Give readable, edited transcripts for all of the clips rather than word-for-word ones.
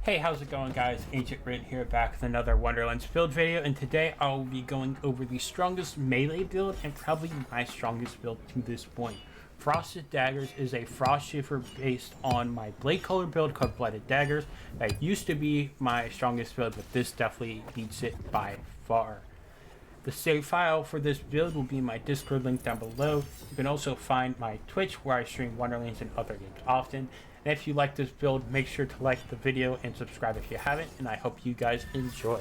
Hey, how's it going, guys? Ancient Rit here, back with another Wonderlands build video, and today I'll be going over the strongest melee build and probably my strongest build to this point. Frosted Daggers is a Frost-Shivver based on my blade color build called Blighted Daggers. That used to be my strongest build, but this definitely beats it by far. The save file for this build will be in my Discord link down below. You can also find my Twitch where I stream Wonderlands and other games often. And if you like this build, make sure to like the video and subscribe if you haven't, and I hope you guys enjoy.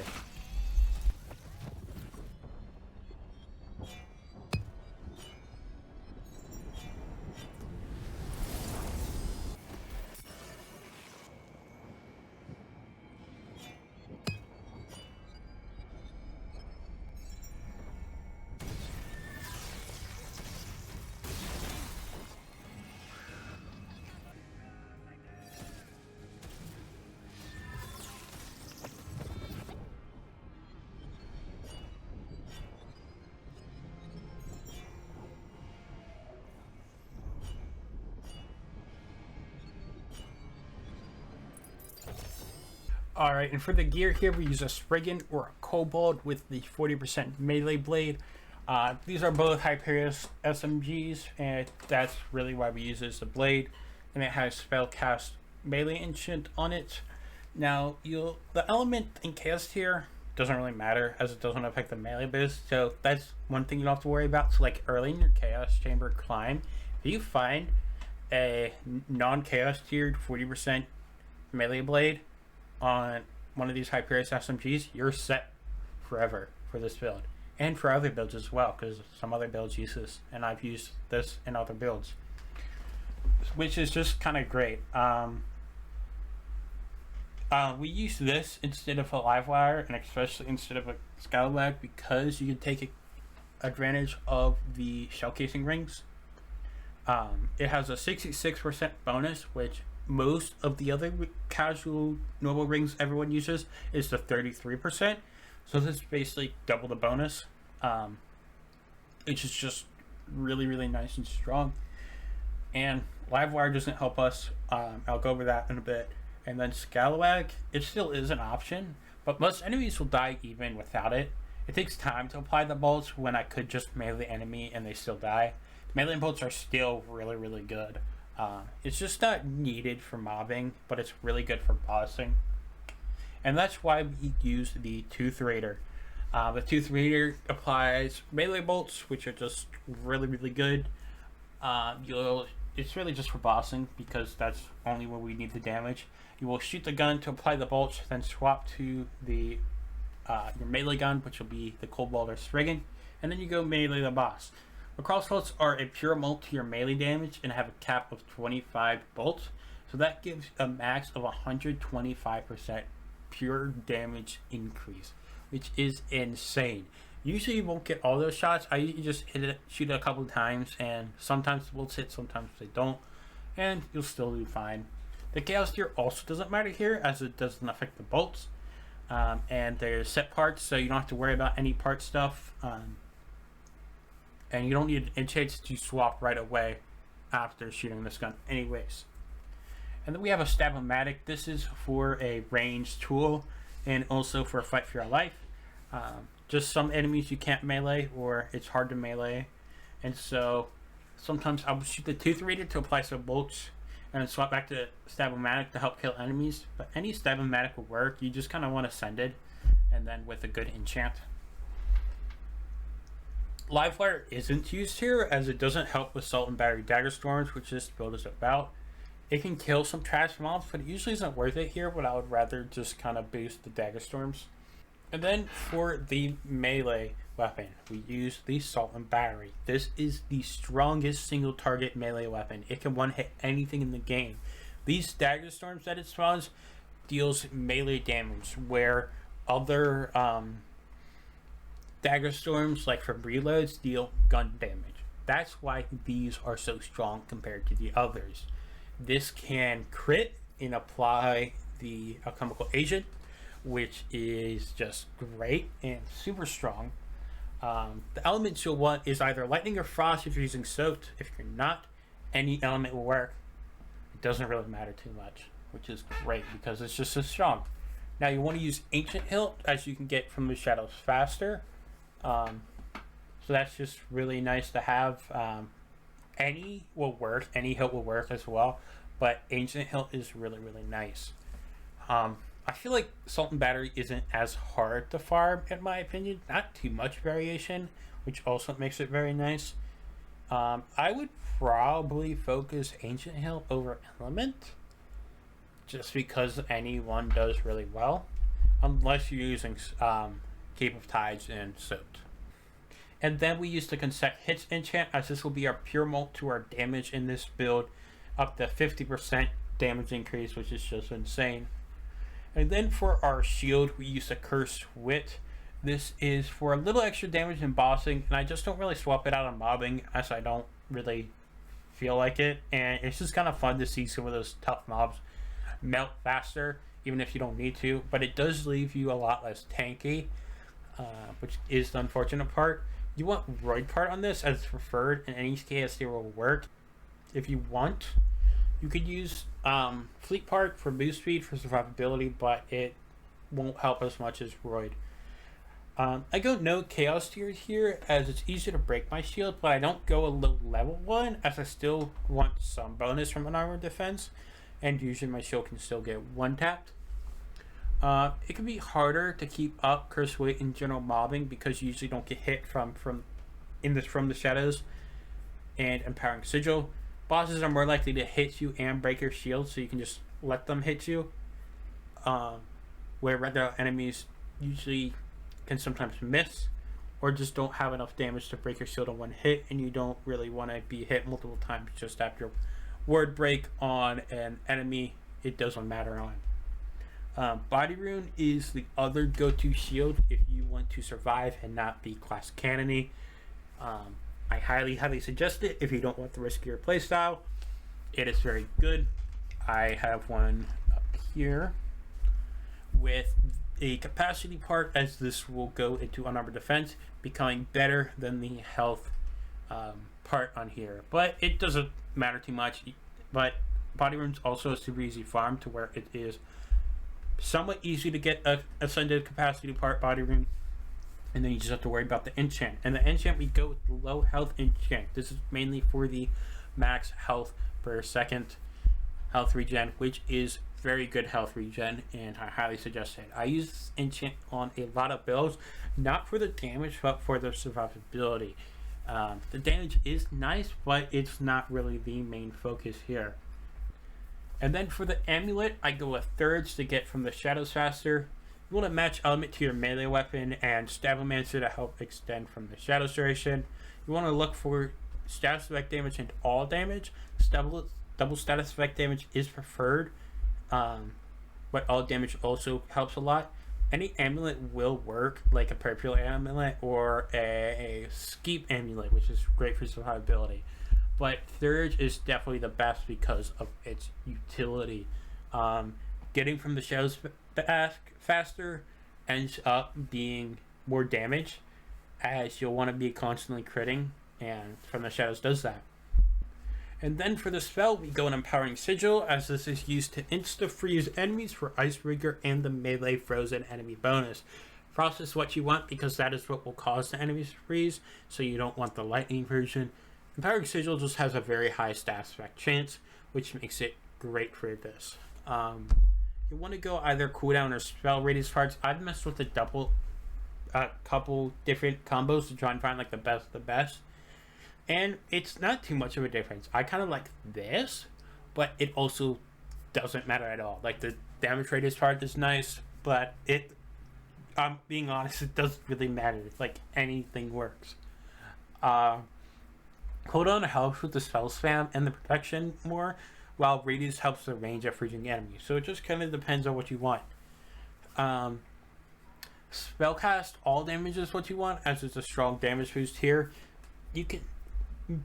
Alright, and for the gear here, we use a Spriggan or a Kobold with the 40% melee blade. These are both Hyperius SMGs, and that's really why we use it as a blade. And it has Spellcast melee enchant on it. Now, the element in Chaos here doesn't really matter, as it doesn't affect the melee boost, so that's one thing you don't have to worry about. So like early in your Chaos Chamber climb, if you find a non-Chaos tiered 40% melee blade on one of these Hyperius SMGs, you're set forever for this build, and for other builds as well, because some other builds use this, and I've used this in other builds, which is just kind of great. We use this instead of a live wire, and especially instead of a scallywag, because you can take advantage of the shell casing rings. It has a 66% bonus, which most of the other casual normal rings everyone uses is the 33%, so this is basically double the bonus. It's just really nice and strong, and Livewire doesn't help us. I'll go over that in a bit. And then Scallywag, it still is an option, but most enemies will die even without it. It takes time to apply the bolts when I could just melee the enemy and they still die. Melee bolts are still really good. It's just not needed for mobbing, but it's really good for bossing. And that's why we use the Tooth Raider. The Tooth Raider applies melee bolts, which are just really good. It's really just for bossing, because that's only where we need the damage. You will shoot the gun to apply the bolts, then swap to the your melee gun, which will be the Kobold or Spriggan, and then you go melee the boss. The crossbolts are a pure mult to your melee damage and have a cap of 25 bolts, so that gives a max of 125% pure damage increase, which is insane. Usually you won't get all those shots. I usually just shoot it a couple of times, and sometimes the bolts hit, sometimes they don't, and you'll still do fine. The Chaos tier also doesn't matter here, as it doesn't affect the bolts, and there's set parts, so you don't have to worry about any part stuff. And you don't need a chance to swap right away after shooting this gun anyways. And then we have a Stabbomancer. This is for a ranged tool and also for a fight for your life. Just some enemies you can't melee, or it's hard to melee, and so sometimes I'll shoot the Tooth Raider to apply some bolts and then swap back to Stabbomancer to help kill enemies. But any Stabbomancer will work. You just kind of want to send it, and then with a good enchant. Livewire isn't used here, as it doesn't help with Salt and Battery Dagger Storms, which this build is about. It can kill some trash mobs, but it usually isn't worth it here, but I would rather just kind of boost the Dagger Storms. And then for the melee weapon, we use the Salt and Battery. This is the strongest single target melee weapon. It can one-hit anything in the game. These Dagger Storms that it spawns deals melee damage, where other Dagger Storms, like from reloads, deal gun damage. That's why these are so strong compared to the others. This can crit and apply the Alchemical agent, which is just great and super strong. The elements you'll want is either lightning or frost if you're using soaked. If you're not, any element will work. It doesn't really matter too much. which is great because it's just so strong. Now you want to use Ancient Hilt, as you can get from the shadows faster. So that's just really nice to have. Any will work, any hilt will work as well, but Ancient Hilt is really, really nice. I feel like Salt and Battery isn't as hard to farm, in my opinion. Not too much variation, which also makes it very nice. I would probably focus Ancient Hilt over Element, just because anyone does really well, unless you're using Cape of Tides and Soaked. And then we use the Consent Hits enchant, as this will be our pure mult to our damage in this build, up to 50% damage increase, which is just insane. And then for our shield, we use the Cursed Wit. This is for a little extra damage in bossing, and I just don't really swap it out on mobbing, as I don't really feel like it. And it's just kind of fun to see some of those tough mobs melt faster, even if you don't need to. But it does leave you a lot less tanky, which is the unfortunate part. You want Roid part on this as preferred, and any KSD will work. If you want, you could use Fleet part for boost speed for survivability, but it won't help as much as Roid. I go no Chaos tiers here, as it's easy to break my shield, but I don't go a low level one, as I still want some bonus from an armor defense, and usually my shield can still get one tapped. It can be harder to keep up Curse Weight in general mobbing, because you usually don't get hit from the shadows and Empowering Sigil. Bosses are more likely to hit you and break your shield, so you can just let them hit you. Where regular enemies usually can sometimes miss, or just don't have enough damage to break your shield in one hit, and you don't really want to be hit multiple times just after word break on an enemy it doesn't matter on. Body Rune is the other go-to shield if you want to survive and not be class cannon-y. I highly suggest it if you don't want the riskier playstyle. It is very good. I have one up here with a capacity part, as this will go into unarmored defense, becoming better than the health part on here. But it doesn't matter too much. But Body Rune's also a super easy farm, to where it is somewhat easy to get a ascended capacity part Body Rune, and then you just have to worry about the enchant. And the enchant, we go with the low health enchant. This is mainly for the max health per second health regen, which is very good health regen, and I highly suggest it. I use this enchant on a lot of builds, not for the damage, but for the survivability. The damage is nice, but it's not really the main focus here. And then for the amulet, I go with thirds to get from the shadows faster. You want to match element to your melee weapon, and Stabbomancer to help extend from the shadows duration. You want to look for status effect damage and all damage. Double status effect damage is preferred, but all damage also helps a lot. Any amulet will work, like a purple amulet or a skeep amulet, which is great for survivability. But Thurge is definitely the best because of its utility. Getting from the shadows faster ends up being more damage, as you'll want to be constantly critting, and from the shadows does that. And then for the spell, we go an Empowering Sigil, as this is used to insta-freeze enemies for Icebreaker and the melee frozen enemy bonus. Frost is what you want, because that is what will cause the enemies to freeze, so you don't want the lightning version. Empowering Sigil just has a very high status effect chance, which makes it great for this. You want to go either cooldown or spell radius parts. I've messed with a couple different combos to try and find like the best of the best. And it's not too much of a difference. I kind of like this, but it also doesn't matter at all. Like, the damage radius part is nice, but I'm being honest, it doesn't really matter. It's like anything works. Cooldown helps with the spell spam and the protection more, while radius helps the range of freezing enemies. So it just kind of depends on what you want. Spellcast all damage is what you want, as it's a strong damage boost here. You can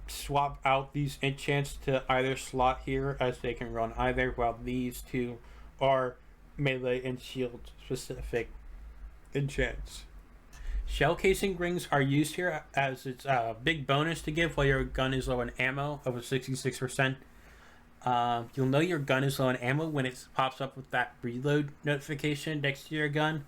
swap out these enchants to either slot here, as they can run either, while these two are melee and shield specific enchants. Shell casing rings are used here, as it's a big bonus to give while your gun is low in ammo of a 66%. You'll know your gun is low on ammo when it pops up with that reload notification next to your gun.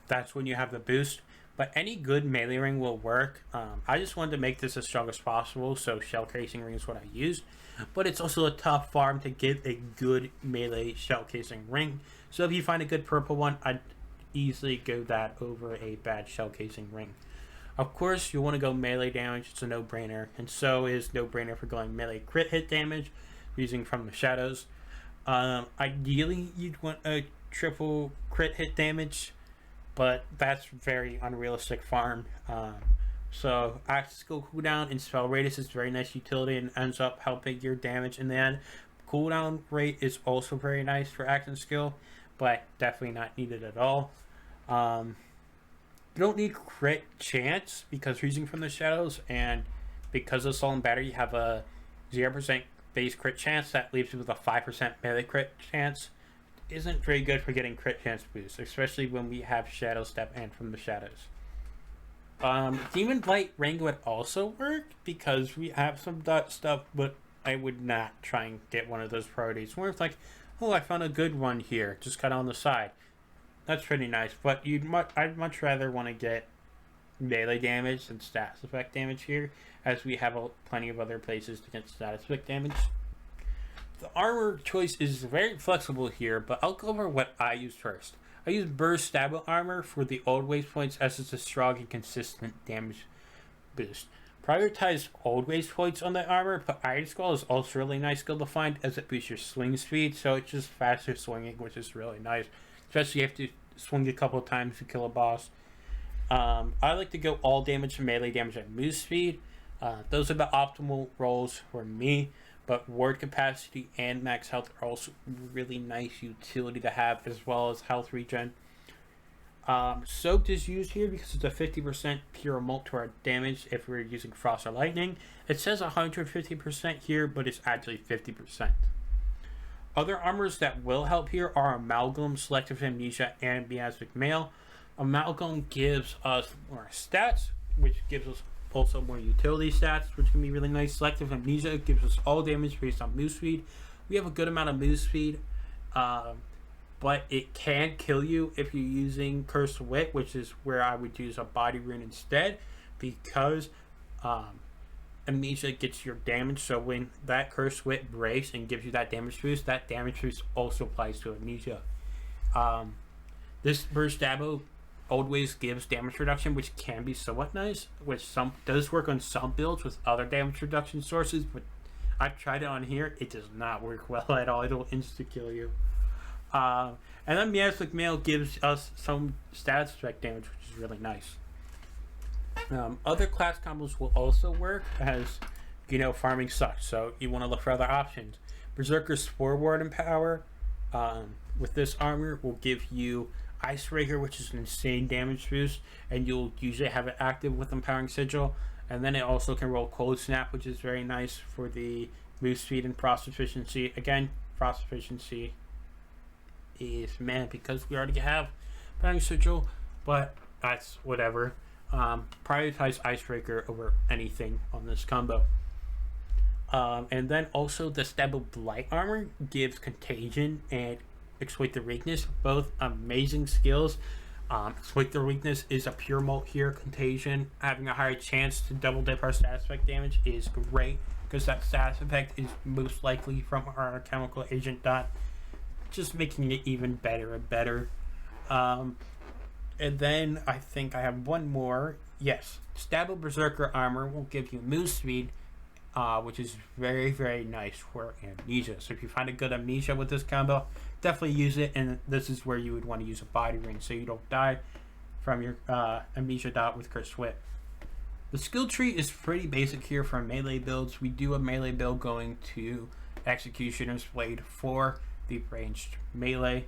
That's when you have the boost. But any good melee ring will work. I just wanted to make this as strong as possible, so shell casing ring is what I used. But it's also a tough farm to get a good melee shell casing ring. So if you find a good purple one, I'd easily go that over a bad shell casing ring. Of course, you want to go melee damage. It's a no-brainer, and so is no-brainer for going melee crit hit damage using From the Shadows. Ideally, you'd want a triple crit hit damage, but that's very unrealistic farm. So active skill cooldown and spell radius is very nice utility and ends up helping your damage in the end. Cooldown rate is also very nice for active skill, but definitely not needed at all. You don't need crit chance because you're using From the Shadows, and because of Soul and Battery, you have a 0% base crit chance that leaves you with a 5% melee crit chance. Isn't very good for getting crit chance boosts, especially when we have Shadow Step and From the Shadows. Demon Blight ring would also work because we have some dot stuff, but I would not try and get one of those priorities. More it's like, oh, I found a good one here, just kind of on the side. That's pretty nice, but I'd much rather want to get melee damage than status effect damage here, as we have plenty of other places to get status effect damage. The armor choice is very flexible here, but I'll go over what I use first. I use Brrzerker Stabbomancer armor for the old ways points, as it's a strong and consistent damage boost. Prioritize old ways points on the armor, but Iron Skull is also a really nice skill to find, as it boosts your swing speed, so it's just faster swinging, which is really nice. Especially if you have to swing a couple of times to kill a boss. I like to go all damage and melee damage at move speed. Those are the optimal rolls for me, but ward capacity and max health are also really nice utility to have, as well as health regen. Soaked is used here because it's a 50% pure mult to our damage if we're using Frost or Lightning. It says 150% here, but it's actually 50%. Other armors that will help here are Amalgam, Selective Amnesia, and Miasmic Mail. Amalgam gives us more stats, which gives us also more utility stats, which can be really nice. Selective Amnesia gives us all damage based on move speed. We have a good amount of move speed, but it can kill you if you're using Cursed Wit, which is where I would use a body rune instead, because Amnesia gets your damage. So when that Cursed Wit breaks and gives you that damage boost also applies to Amnesia. This Brrzerker always gives damage reduction, which can be somewhat nice, which does work on some builds with other damage reduction sources, but I've tried it on here. It does not work well at all. It'll insta-kill you. And then Miasmic Mail gives us some status effect damage, which is really nice. Other class combos will also work, as you know, farming sucks, so you want to look for other options. Brrzerker's Spore Ward and Power with this armor will give you Icebreaker, which is an insane damage boost, and you'll usually have it active with Empowering Sigil. And then it also can roll Cold Snap, which is very nice for the move speed and Frost efficiency. Again, Frost efficiency is man because we already have Empowering Sigil, but that's whatever. Prioritize Icebreaker over anything on this combo. And then also the Stable Blight armor gives Contagion and Exploit the Weakness, both amazing skills. Exploit the Weakness is a pure mult here. Contagion, having a higher chance to double dip our status effect damage is great, because that status effect is most likely from our Alchemical agent dot, just making it even better and better. And then I think I have one more. Yes, Stable Brrzerker armor will give you move speed, which is very, very nice for Amnesia. So if you find a good Amnesia with this combo, definitely use it, and this is where you would want to use a body ring so you don't die from your Amnesia dot with Cursed Wit. The skill tree is pretty basic here for melee builds. We do a melee build going to Executioner's Blade for the ranged melee.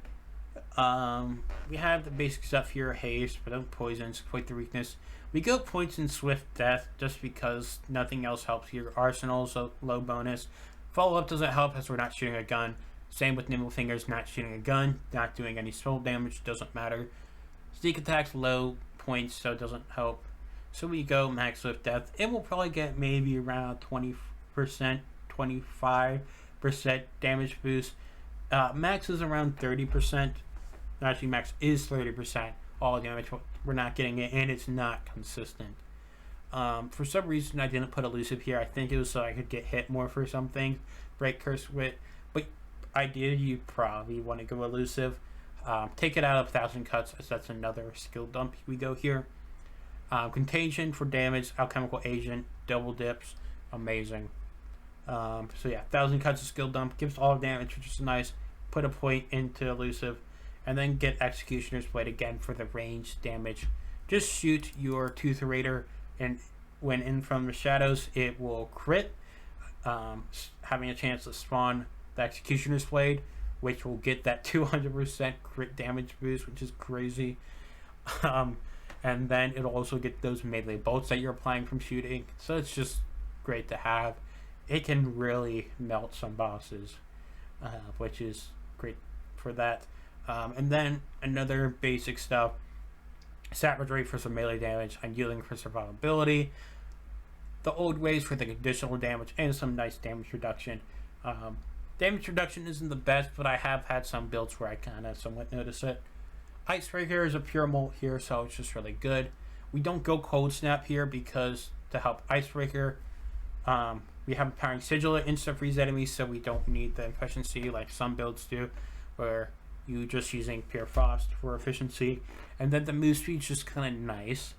We have the basic stuff here: haste, but don't poison, exploit the weakness. We go points in swift death just because nothing else helps here. Arsenal's a low bonus. Follow up doesn't help as we're not shooting a gun. Same with Nimble Fingers, not shooting a gun, not doing any soul damage, doesn't matter. Sneak attack's low points, so it doesn't help. So we go max swift death, and we'll probably get maybe around 20%, 25% damage boost. Max is around 30%. Actually, max is 30% all damage. We're not getting it, and it's not consistent. For some reason, I didn't put elusive here. I think it was so I could get hit more for something. Break curse wit. But ideally, you probably want to go elusive. Take it out of 1,000 cuts, as that's another skill dump we go here. Contagion for damage. Alchemical agent. Double dips. Amazing. So yeah, 1,000 cuts of skill dump. Gives all damage, which is nice. Put a point into elusive. And then get Executioner's Blade again for the range damage. Just shoot your Tooth Raider, and when in from the shadows, it will crit, having a chance to spawn the Executioner's Blade, which will get that 200% crit damage boost, which is crazy. And then it'll also get those melee bolts that you're applying from shooting. So it's just great to have. It can really melt some bosses, which is great for that. And then another basic stuff, Savage Rate for some melee damage, Unyielding for survivability, the old ways for the additional damage, and some nice damage reduction. Damage reduction isn't the best, but I have had some builds where I kind of somewhat notice it. Icebreaker is a pure molt here, so it's just really good. We don't go Cold Snap here because to help Icebreaker, we have Powering Sigil to insta freeze enemies, so we don't need the efficiency like some builds do, where you just using pure frost for efficiency. And then the move speed's just kind of nice.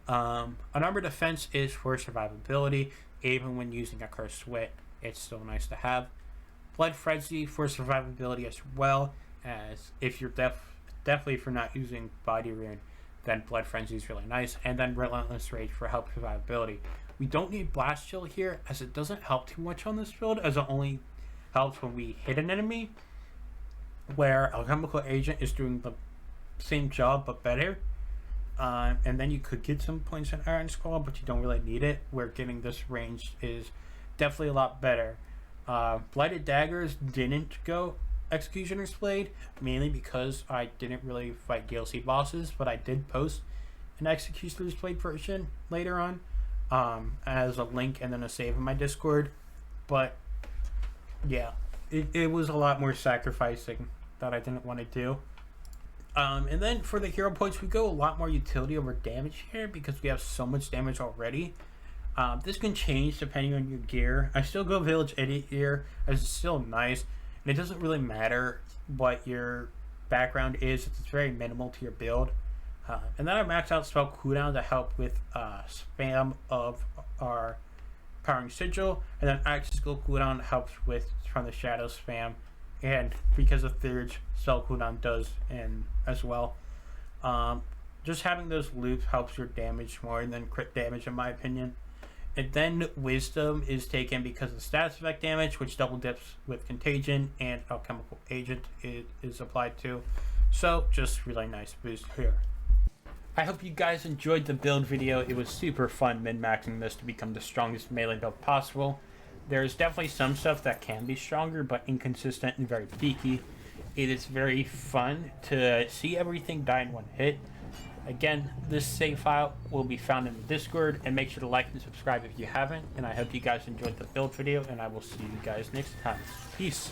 Unarmored defense is for survivability. Even when using a cursed wit, it's still nice to have. Blood frenzy for survivability as well, as if you're definitely for not using body rune, then blood frenzy is really nice. And then relentless rage for help survivability. We don't need blast chill here, as it doesn't help too much on this build, as it only helps when we hit an enemy, where Alchemical Agent is doing the same job but better. And then you could get some points in Iron Skull, but you don't really need it, where getting this range is definitely a lot better. Blighted Daggers didn't go Executioner's Blade, mainly because I didn't really fight DLC bosses, but I did post an Executioner's Blade version later on, as a link and then a save in my Discord. But yeah, it was a lot more sacrificing that I didn't want to do. And then for the hero points, we go a lot more utility over damage here because we have so much damage already. This can change depending on your gear. I still go Village Idiot here, as it's still nice, and it doesn't really matter what your background is. It's very minimal to your build. And then I max out spell cooldown to help with spam of our Powering Sigil, and then Axe skill cooldown helps with from the shadow spam, and because of Third, spell cooldown does in as well. Just having those loops helps your damage more than crit damage, in my opinion. And then Wisdom is taken because of the status effect damage, which double dips with Contagion, and Alchemical Agent is applied to. So just really nice boost here. I hope you guys enjoyed the build video. It was super fun min-maxing this to become the strongest melee build possible. There's definitely some stuff that can be stronger, but inconsistent and very peaky. It is very fun to see everything die in one hit. Again, this save file will be found in the Discord, and make sure to like and subscribe if you haven't. And I hope you guys enjoyed the build video, and I will see you guys next time. Peace.